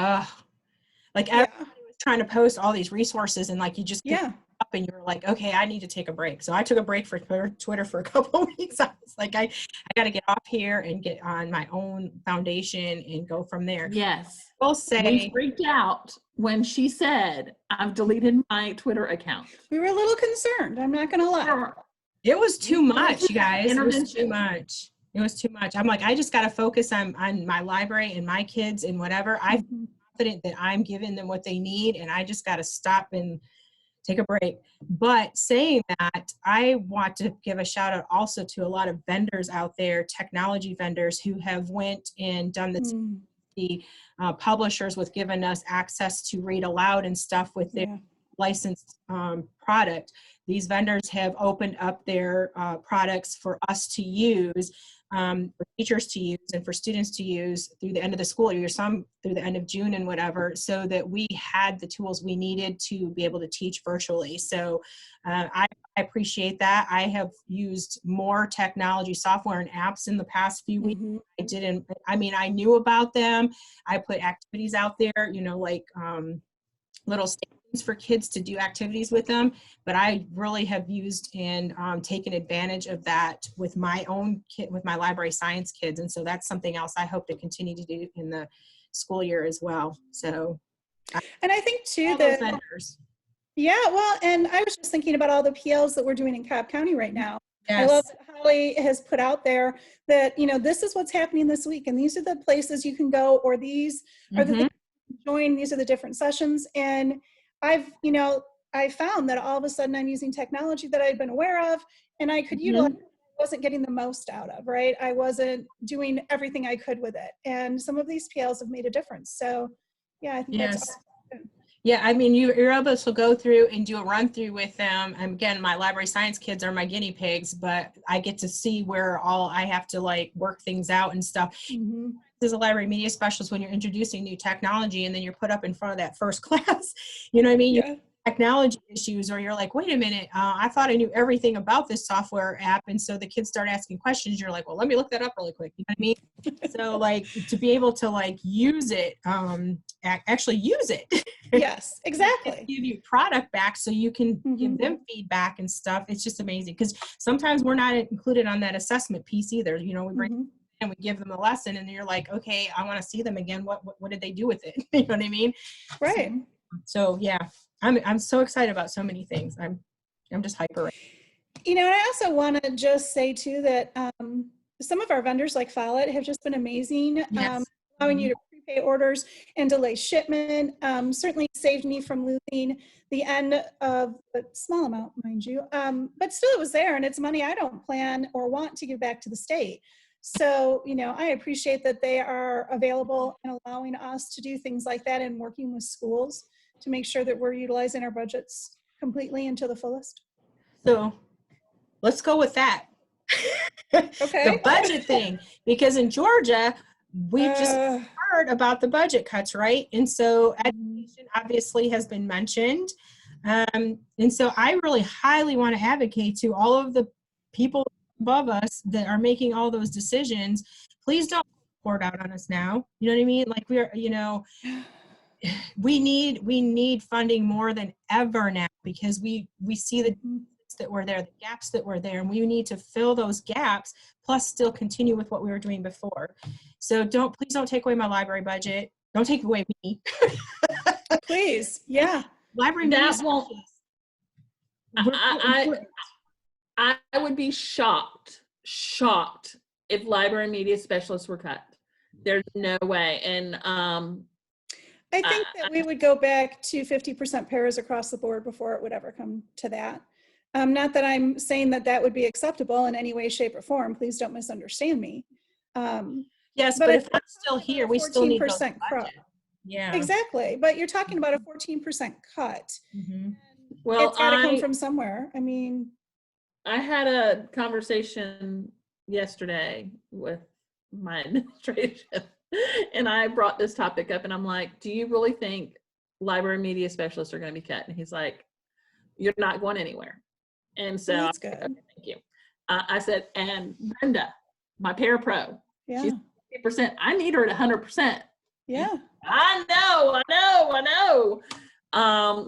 like everybody was trying to post all these resources and like you just get up and you're like, okay, I need to take a break. So I took a break for Twitter for a couple of weeks. I was like, I got to get off here and get on my own foundation and go from there. Yes. We'll say we freaked out when she said, I've deleted my Twitter account. We were a little concerned. I'm not going to lie. It was too much, you guys. It was Intervention. too much. It was too much. I'm like, I just got to focus on my library and my kids and whatever. I'm confident that I'm giving them what they need, and I just got to stop and take a break. But saying that, I want to give a shout out also to a lot of vendors out there, technology vendors who have went and done this. The publishers with giving us access to read aloud and stuff with their licensed product. These vendors have opened up their products for us to use, for teachers to use, and for students to use through the end of the school year, some through the end of June and whatever, so that we had the tools we needed to be able to teach virtually. So I appreciate that. I have used more technology software and apps in the past few weeks. I knew about them. I put activities out there, like little stations for kids to do activities with them, but I really have used and taken advantage of that with my own kid, with my library science kids. And so that's something else I hope to continue to do in the school year as well. So, and I think too that that, well, and I was just thinking about all the PLs that we're doing in Cobb County right now. Yes. I love that Holly has put out there that, this is what's happening this week, and these are the places you can go, or these are the things you can join, these are the different sessions. And I found that all of a sudden I'm using technology that I'd been aware of, and I could utilize. I wasn't getting the most out of, right? I wasn't doing everything I could with it. And some of these PLs have made a difference. So yeah, I think that's awesome. Yeah, I mean, you're able to go through and do a run through with them. And again, my library science kids are my guinea pigs, but I get to see where all I have to work things out and stuff. As a library media specialist, when you're introducing new technology and then you're put up in front of that first class, you know what I mean? Yeah. Technology issues, or you're like, wait a minute, I thought I knew everything about this software app. And so the kids start asking questions. You're like, well, let me look that up really quick. You know what I mean? So to be able to use it, actually use it. Yes, exactly. Give you product back so you can give them feedback and stuff. It's just amazing, because sometimes we're not included on that assessment piece either. We bring and we give them a lesson, and you're like, okay, I want to see them again. What did they do with it? You know what I mean? Right. So yeah, I'm so excited about so many things. I'm just hyper. I also want to just say too that some of our vendors like Follett have just been amazing. Yes. Allowing you to prepay orders and delay shipment certainly saved me from losing the end of a small amount, mind you. But still it was there, and it's money I don't plan or want to give back to the state. So, I appreciate that they are available and allowing us to do things like that, and working with schools to make sure that we're utilizing our budgets completely and to the fullest. So let's go with that. Okay. The budget thing, because in Georgia, we just heard about the budget cuts, right? And so education obviously has been mentioned. And so I really highly want to advocate to all of the people above us that are making all those decisions, please don't pour it out on us now. You know what I mean? We're, we need funding more than ever now, because we see the that were there, the gaps that were there, and we need to fill those gaps, plus still continue with what we were doing before. So please don't take away my library budget. Don't take away me. Please. Yeah. Library that won't. I would be shocked if library media specialists were cut. There's no way. And I think that we would go back to 50% paras across the board before it would ever come to that. Not that I'm saying that would be acceptable in any way, shape, or form. Please don't misunderstand me. Yes, but if I'm still here, we still need those cut. Yeah, exactly. But you're talking about a 14% cut. Well, it's got to come from somewhere. I mean, I had a conversation yesterday with my administration, and I brought this topic up, and I'm like, do you really think library media specialists are going to be cut? And he's like, you're not going anywhere. And so that's good. Okay, thank you. I said, and Brenda, my parapro, she's 50%. I need her at 100%. Yeah. I know.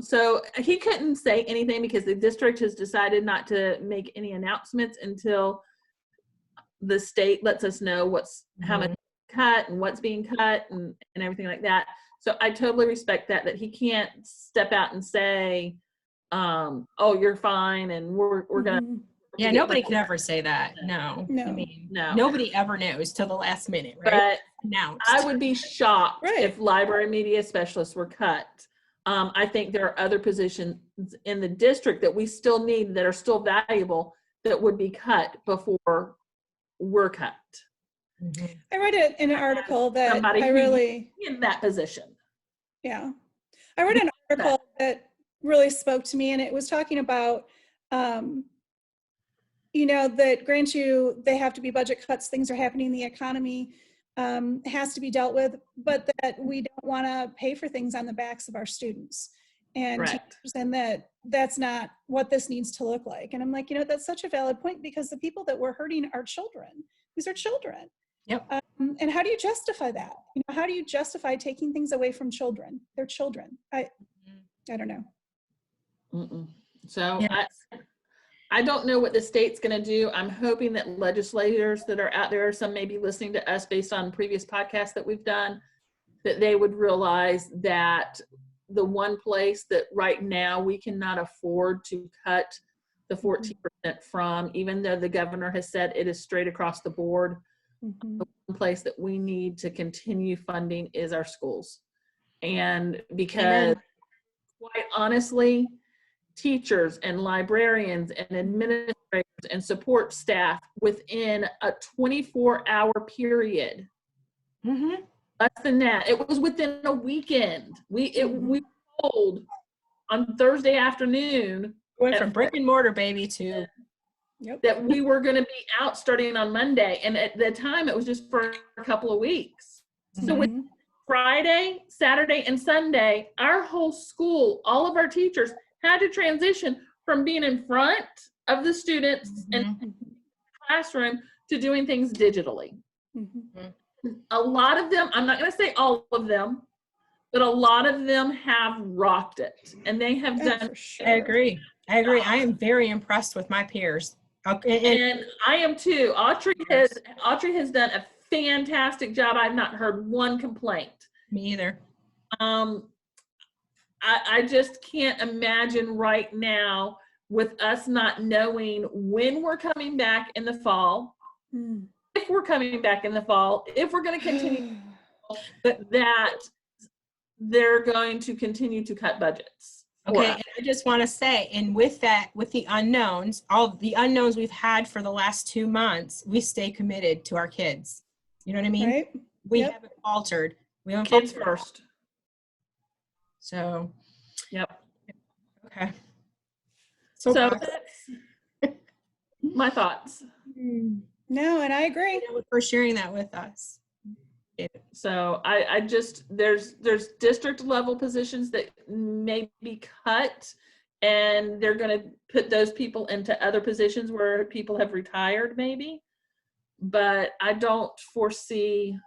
So he couldn't say anything because the district has decided not to make any announcements until the state lets us know how much cut and what's being cut and everything like that. So I totally respect that he can't step out and say, oh, you're fine, and we're going to Yeah, nobody could ever say that. No. No. I mean, No. nobody ever knows till the last minute, right? But Announced. I would be shocked Right. if library media specialists were cut. I think there are other positions in the district that we still need that are still valuable that would be cut before we're cut. I read it in an article that Somebody I who really, in that position. yeah. I read an article that really spoke to me, and it was talking about, you know, that grant you, they have to be budget cuts, things are happening, the economy has to be dealt with, but that we don't want to pay for things on the backs of our students and Correct. teachers, and that's not what this needs to look like. And I'm like, you know, that's such a valid point, because the people that we're hurting are children. These are children. Yep. And how do you justify that? You know, how do you justify taking things away from children? They're children. I don't know. Mm-mm. So Yeah. I don't know what the state's going to do. I'm hoping that legislators that are out there, some may be listening to us based on previous podcasts that we've done, that they would realize that the one place that right now we cannot afford to cut the 14% from, even though the governor has said it is straight across the board, the one place that we need to continue funding is our schools. And because quite honestly, teachers and librarians and administrators and support staff within a 24-hour period, less than that, it was within a weekend. We told on Thursday afternoon Went from brick and mortar, baby, to that we were going to be out starting on Monday, and at the time it was just for a couple of weeks. So with Friday, Saturday, and Sunday, our whole school, all of our teachers had to transition from being in front of the students and classroom to doing things digitally. A lot of them, I'm not going to say all of them, but a lot of them have rocked it, and they have done. Sure. I agree. I am very impressed with my peers. And I am too. Audrey has done a fantastic job. I've not heard one complaint. Me either. I just can't imagine right now with us not knowing when we're coming back in the fall, if we're coming back in the fall, if we're going to continue, that they're going to continue to cut budgets. Okay, and I just want to say, and with that, with the unknowns, all the unknowns we've had for the last 2 months, we stay committed to our kids. You know what I mean? Right? We haven't faltered. We haven't Kids faltered. first. So, Yep. okay. So that's my thoughts. No, and I agree. Thank you for sharing that with us. So I just, there's district level positions that may be cut, and they're going to put those people into other positions where people have retired maybe, but I don't foresee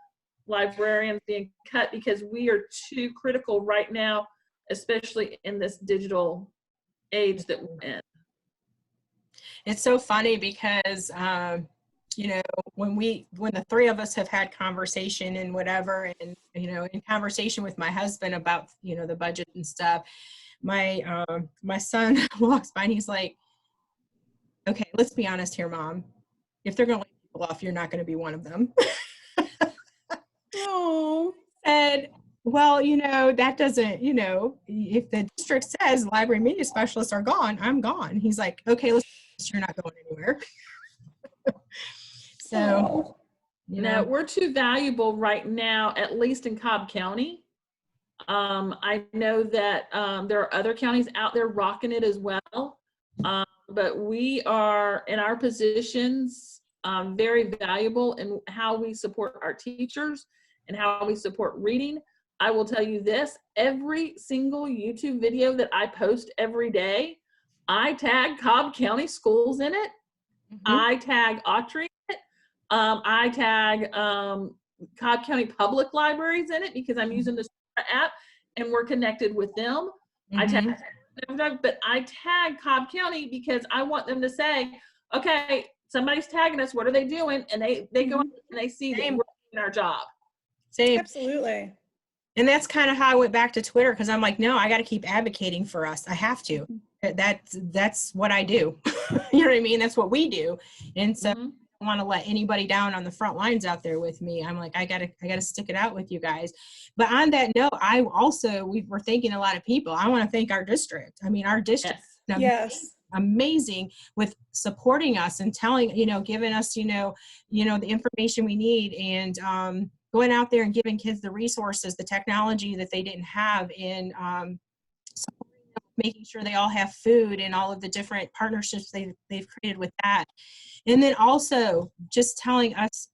librarians being cut because we are too critical right now, especially in this digital age that we're in. It's so funny because, you know, when the three of us have had conversation and whatever, and, you know, in conversation with my husband about, you know, the budget and stuff, my son walks by and he's like, okay, let's be honest here, Mom. If they're going to lay people off, you're not going to be one of them. Oh. And well, you know, that doesn't, you know, if the district says library media specialists are gone, I'm gone. He's like, okay, you're not going anywhere. So, you know, we're too valuable right now, at least in Cobb County. I know that there are other counties out there rocking it as well. But we are in our positions very valuable in how we support our teachers and how we support reading. I will tell you this, every single YouTube video that I post every day, I tag Cobb County schools in it. I tag Autry in it. I tag Cobb County Public Libraries in it because I'm using the app and we're connected with them. I tag, but I tag Cobb County because I want them to say, okay, somebody's tagging us. What are they doing? And they go and they see that we're doing our job. Same. Absolutely. And that's kind of how I went back to Twitter, because I'm like, no, I got to keep advocating for us. I have to. That's what I do. You know what I mean? That's what we do. And so Mhm. I want to let anybody down on the front lines out there with me. I'm like, I gotta stick it out with you guys. But on that note, we're thanking a lot of people. I want to thank our district. I mean, our district Yes. Yes. amazing with supporting us and telling, giving us, the information we need, and going out there and giving kids the resources, the technology that they didn't have, and making sure they all have food, and all of the different partnerships they've created with that. And then also just telling us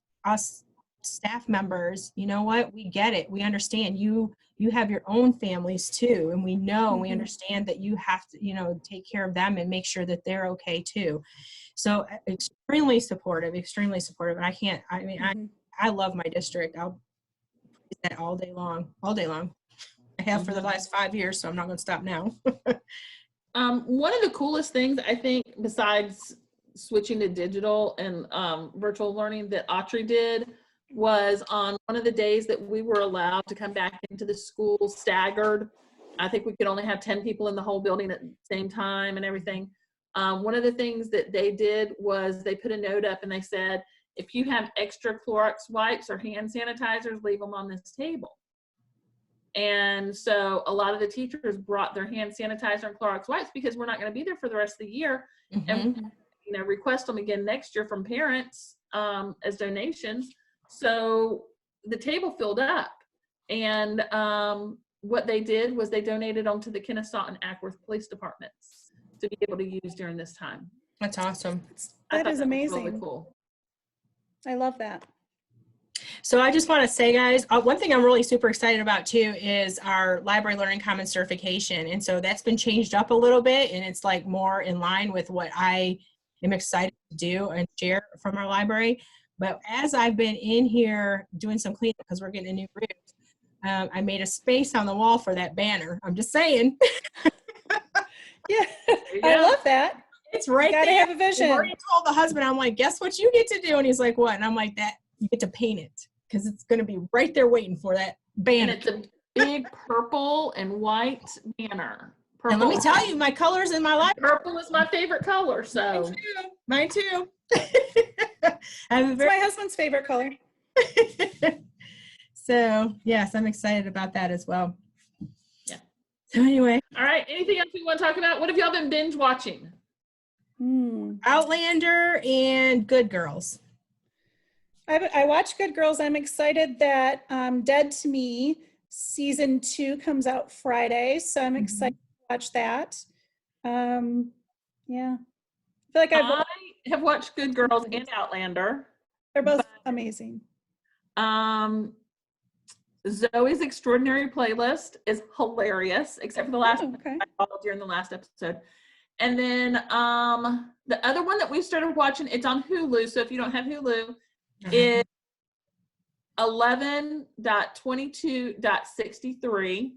staff members, you know what, we get it. We understand you have your own families too. And we know, we understand that you have to, take care of them and make sure that they're okay too. So extremely supportive. And I love my district. I'll praise that all day long. I have for the last 5 years, so I'm not going to stop now. One of the coolest things, I think, besides switching to digital and virtual learning that Autry did, was on one of the days that we were allowed to come back into the school staggered. I think we could only have 10 people in the whole building at the same time and everything. One of the things that they did was they put a note up and they said, if you have extra Clorox wipes or hand sanitizers, leave them on this table. And so a lot of the teachers brought their hand sanitizer and Clorox wipes because we're not going to be there for the rest of the year. And request them again next year from parents as donations. So the table filled up, and what they did was they donated them to the Kennesaw and Ackworth police departments to be able to use during this time. That's awesome. That is amazing. Really cool. I love that. So I just want to say, guys, one thing I'm really super excited about too is our Library Learning Commons certification. And so that's been changed up a little bit, and it's like more in line with what I am excited to do and share from our library. But as I've been in here doing some cleanup, because we're getting a new roof, I made a space on the wall for that banner. I'm just saying. Yeah, I love that. It's right there. Gotta have a vision. I've already told the husband, I'm like, guess what you get to do? And he's like, what? And I'm like, that you get to paint it, because it's going to be right there waiting for that banner. And it's a big purple and white banner. Purple. And let me tell you, my colors in my life. Purple is my favorite color. So mine too. It's my husband's favorite color. So yes, I'm excited about that as well. Yeah. So anyway. All right. Anything else you want to talk about? What have y'all been binge watching? Outlander and Good Girls. I watched Good Girls. I'm excited that Dead to Me season 2 comes out Friday, so I'm excited to watch that. Yeah, I feel like I have watched Good Girls and Outlander. They're both amazing. Zoe's Extraordinary Playlist is hilarious, except for the last during the last episode. And then the other one that we started watching, it's on Hulu, so if you don't have Hulu, is 11.22.63,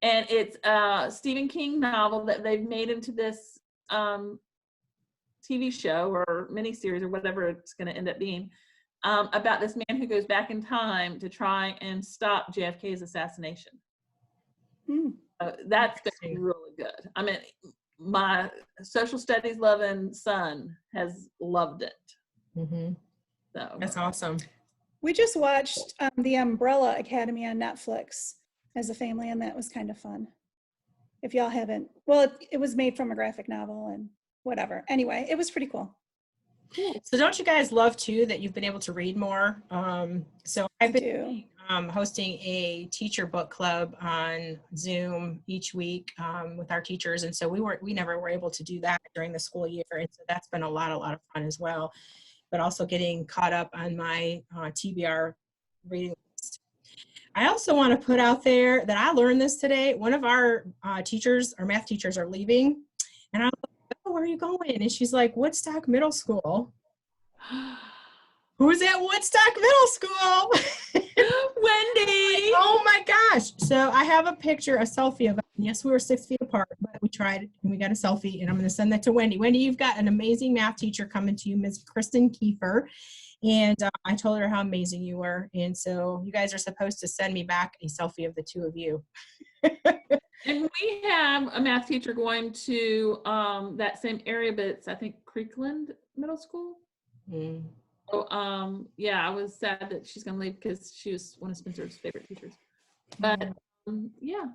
and it's a Stephen King novel that they've made into this TV show or miniseries or whatever it's going to end up being, about this man who goes back in time to try and stop JFK's assassination. That's been really good. I mean, my social studies loving son has loved it. So that's awesome. We just watched The Umbrella Academy on Netflix as a family, and that was kind of fun. If y'all haven't, well, it was made from a graphic novel and whatever. Anyway, it was pretty cool. So don't you guys love too that you've been able to read more? So I've been hosting a teacher book club on Zoom each week with our teachers, and so we never were able to do that during the school year, and so that's been a lot of fun as well. But also getting caught up on my TBR reading list. I also want to put out there that I learned this today. One of our teachers, our math teachers, are leaving, and I was like, oh, where are you going? And she's like, Woodstock Middle School. Who's at Woodstock Middle School? Wendy. Oh my gosh. So I have a picture, a selfie of it. Yes, we were 6 feet apart, but we tried and we got a selfie, and I'm going to send that to Wendy. Wendy, you've got an amazing math teacher coming to you, Ms. Kristen Kiefer. And I told her how amazing you were. And so you guys are supposed to send me back a selfie of the two of you. And we have a math teacher going to that same area, but it's, I think, Creekland Middle School. Mm. So, yeah, I was sad that she's going to leave because she was one of Spencer's favorite teachers. But, yeah.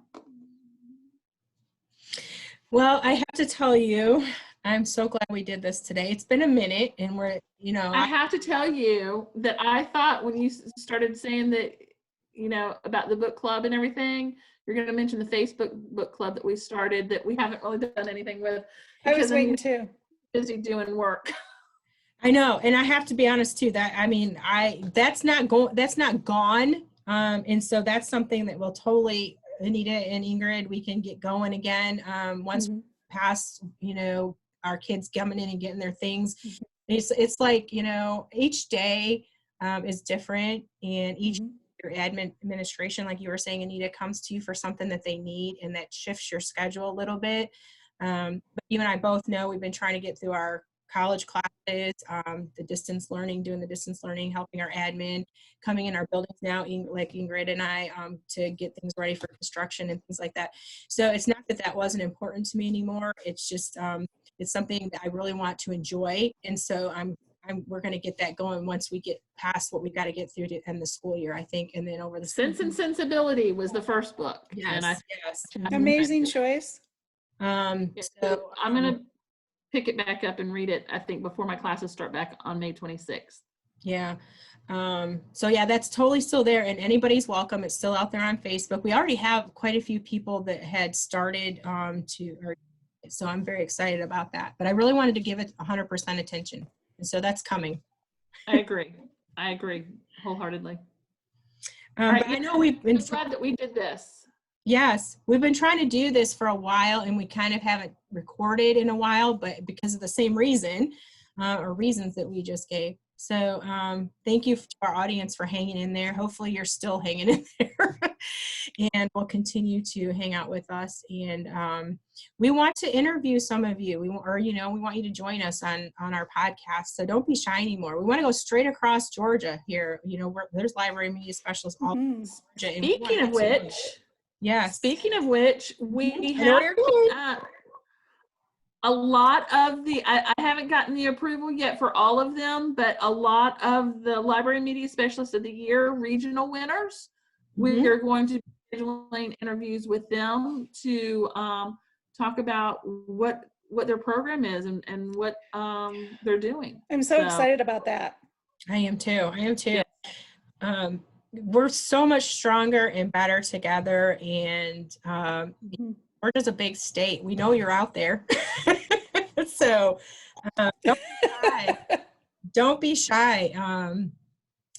Well, I have to tell you, I'm so glad we did this today. It's been a minute, and we're, I have to tell you that I thought when you started saying that, about the book club and everything, you're going to mention the Facebook book club that we started that we haven't really done anything with. I was waiting too. Busy doing work. I know, and I have to be honest too. That's not gone. And so that's something that will totally, Anita and Ingrid, we can get going again. Once we pass, our kids coming in and getting their things. It's like, each day is different, and each your administration, like you were saying, Anita, comes to you for something that they need, and that shifts your schedule a little bit. But you and I both know we've been trying to get through our college classes, the distance learning, doing the distance learning, helping our admin, coming in our buildings now, like Ingrid and I, to get things ready for construction and things like that. So it's not that that wasn't important to me anymore. It's just, it's something that I really want to enjoy. And so we're going to get that going once we get past what we got to get through to end the school year, I think. And then over the Sense and Sensibility was the first book. Yes, and yes. Amazing choice. So I'm going to pick it back up and read it, I think, before my classes start back on May 26th. Yeah. So yeah, that's totally still there, and anybody's welcome. It's still out there on Facebook. We already have quite a few people that had started so I'm very excited about that. But I really wanted to give it 100% attention. And so that's coming. I agree wholeheartedly. But I know we've been glad that we did this. Yes, we've been trying to do this for a while, and we kind of haven't recorded in a while, but because of the same reason or reasons that we just gave. So thank you to our audience for hanging in there. Hopefully you're still hanging in there and will continue to hang out with us. And we want to interview some of you. We want you to join us on our podcast. So don't be shy anymore. We want to go straight across Georgia here. There's library media specialists all over Georgia. Speaking of which, we have a lot of I haven't gotten the approval yet for all of them, but a lot of the Library Media Specialist of the Year regional winners, we are going to be scheduling interviews with them to talk about what their program is and what they're doing. I'm so excited about that. I am too. Yes. We're so much stronger and better together, and Georgia's a big state. We know you're out there. So don't be shy.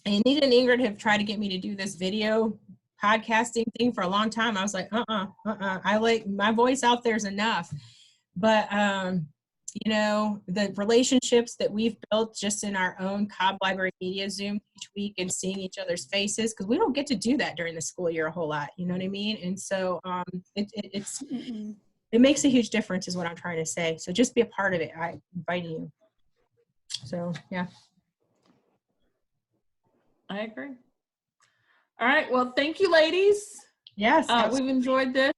Anita and Ingrid have tried to get me to do this video podcasting thing for a long time. I was like, I like my voice out there is enough. But the relationships that we've built just in our own Cobb Library Media Zoom each week and seeing each other's faces, because we don't get to do that during the school year a whole lot, you know what I mean? And so it makes a huge difference is what I'm trying to say. So just be a part of it. I'm inviting you. So, yeah. I agree. All right. Well, thank you, ladies. Yes. We've enjoyed this.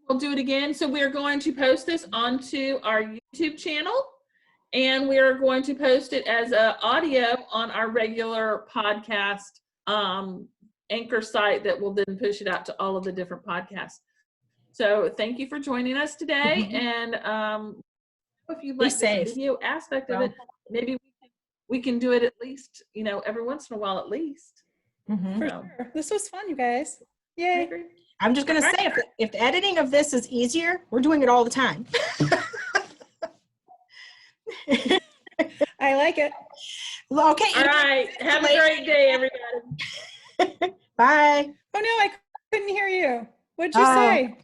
We'll do it again. So we are going to post this onto our YouTube channel, and we are going to post it as audio on our regular podcast anchor site that will then push it out to all of the different podcasts. So thank you for joining us today. And if you'd like the video aspect of it, maybe we can do it at least, every once in a while at least. For sure. This was fun, you guys. Yay. I'm just going to say, if the editing of this is easier, we're doing it all the time. I like it. Well, okay. All right. Have a great day, everybody. Bye. Oh, no, I couldn't hear you. What'd you say?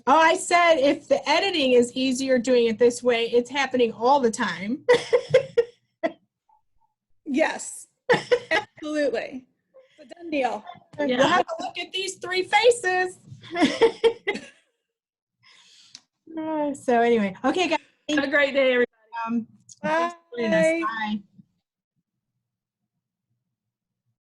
Oh, I said if the editing is easier doing it this way, it's happening all the time. Yes, absolutely. It's a done deal. Yeah. We'll have to look at these three faces. So anyway, okay, guys. Have a great day, everybody. Bye. Bye.